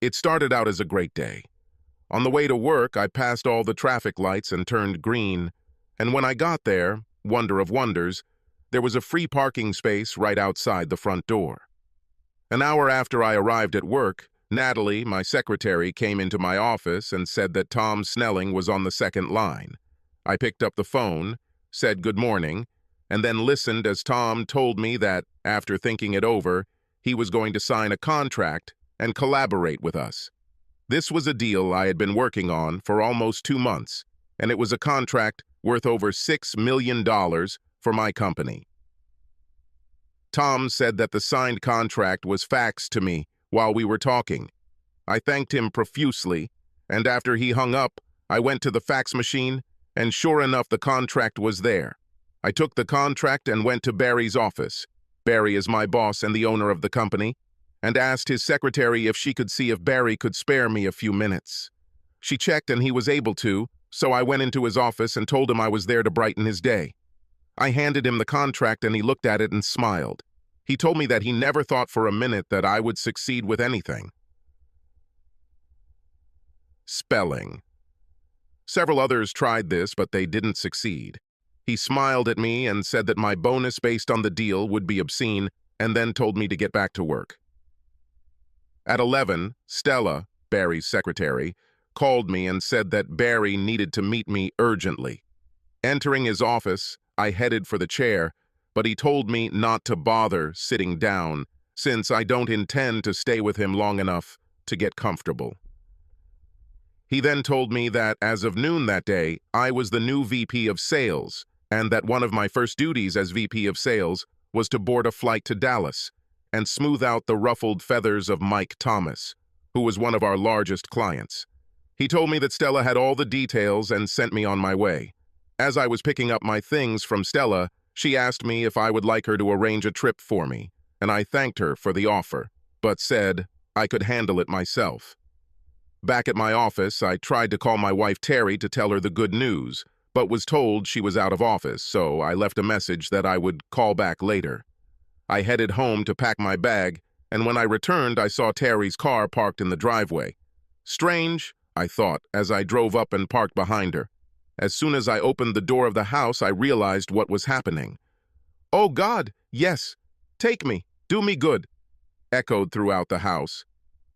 It started out as a great day. On the way to work, I passed all the traffic lights and turned green, and when I got there, wonder of wonders, there was a free parking space right outside the front door. An hour after I arrived at work, Natalie, my secretary, came into my office and said that Tom Snelling was on the second line. I picked up the phone, said good morning, and then listened as Tom told me that, after thinking it over, he was going to sign a contract and collaborate with us. This was a deal I had been working on for almost 2 months, and it was a contract worth over $6 million for my company. Tom said that the signed contract was faxed to me while we were talking. I thanked him profusely, and after he hung up, I went to the fax machine, and sure enough, the contract was there. I took the contract and went to Barry's office. Barry is my boss and the owner of the company, and asked his secretary if she could see if Barry could spare me a few minutes. She checked and he was able to, so I went into his office and told him I was there to brighten his day. I handed him the contract and he looked at it and smiled. He told me that he never thought for a minute that I would succeed with anything. Spelling. Several others tried this, but they didn't succeed. He smiled at me and said that my bonus based on the deal would be obscene, and then told me to get back to work. At 11, Stella, Barry's secretary, called me and said that Barry needed to meet me urgently. Entering his office, I headed for the chair, but he told me not to bother sitting down, since I don't intend to stay with him long enough to get comfortable. He then told me that as of noon that day, I was the new VP of Sales, and that one of my first duties as VP of Sales was to board a flight to Dallas and smooth out the ruffled feathers of Mike Thomas, who was one of our largest clients. He told me that Stella had all the details and sent me on my way. As I was picking up my things from Stella, she asked me if I would like her to arrange a trip for me, and I thanked her for the offer, but said I could handle it myself. Back at my office, I tried to call my wife Terry to tell her the good news, but was told she was out of office, so I left a message that I would call back later. I headed home to pack my bag, and when I returned, I saw Terry's car parked in the driveway. Strange, I thought, as I drove up and parked behind her. As soon as I opened the door of the house, I realized what was happening. "Oh God, yes, take me, do me good," echoed throughout the house.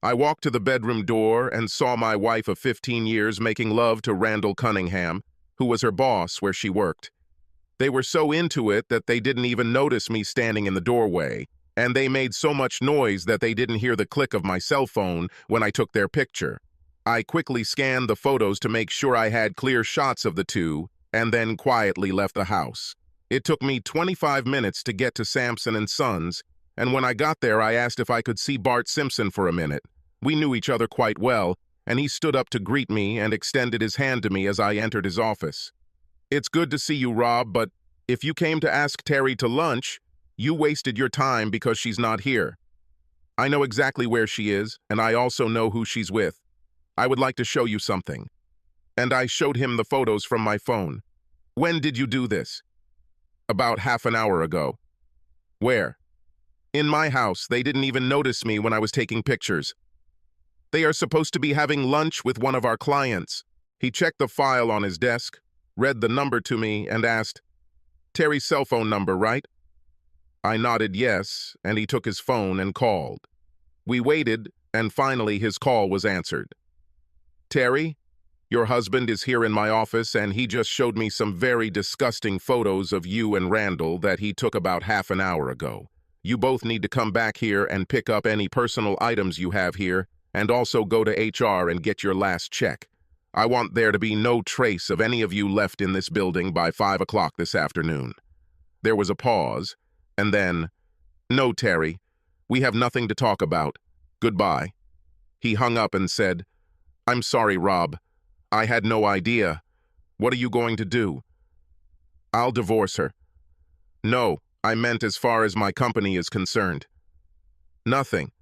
I walked to the bedroom door and saw my wife of 15 years making love to Randall Cunningham, who was her boss where she worked. They were so into it that they didn't even notice me standing in the doorway, and they made so much noise that they didn't hear the click of my cell phone when I took their picture. I quickly scanned the photos to make sure I had clear shots of the two, and then quietly left the house. It took me 25 minutes to get to Sampson and Sons, and when I got there, I asked if I could see Bart Simpson for a minute. We knew each other quite well, and he stood up to greet me and extended his hand to me as I entered his office. "It's good to see you, Rob, but if you came to ask Terry to lunch, you wasted your time because she's not here. I know exactly where she is, and I also know who she's with. I would like to show you something." And I showed him the photos from my phone. "When did you do this?" "About half an hour ago." "Where?" "In my house. They didn't even notice me when I was taking pictures." "They are supposed to be having lunch with one of our clients." He checked the file on his desk, read the number to me, and asked, "Terry's cell phone number, right?" I nodded yes, and he took his phone and called. We waited, and finally his call was answered. "Terry, your husband is here in my office, and he just showed me some very disgusting photos of you and Randall that he took about half an hour ago. You both need to come back here and pick up any personal items you have here, and also go to HR and get your last check. I want there to be no trace of any of you left in this building by 5 o'clock this afternoon." There was a pause, and then, "No, Terry, we have nothing to talk about. Goodbye." He hung up and said, "I'm sorry, Rob. I had no idea. What are you going to do?" "I'll divorce her." "No, I meant as far as my company is concerned." "Nothing.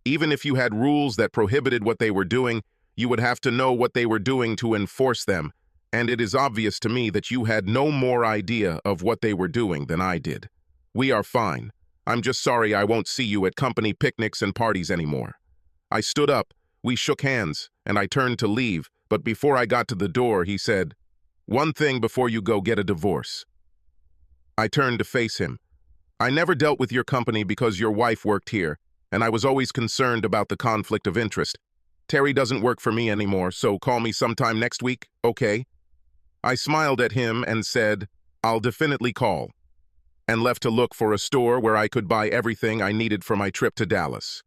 Even if you had rules that prohibited what they were doing, you would have to know what they were doing to enforce them, and it is obvious to me that you had no more idea of what they were doing than I did. We are fine. I'm just sorry I won't see you at company picnics and parties anymore." I stood up, We shook hands, and I turned to leave, but before I got to the door, he said, "One thing before you go get a divorce." I turned to face him. "I never dealt with your company because your wife worked here, and I was always concerned about the conflict of interest. Terry doesn't work for me anymore, so call me sometime next week, okay?" I smiled at him and said, "I'll definitely call," and left to look for a store where I could buy everything I needed for my trip to Dallas.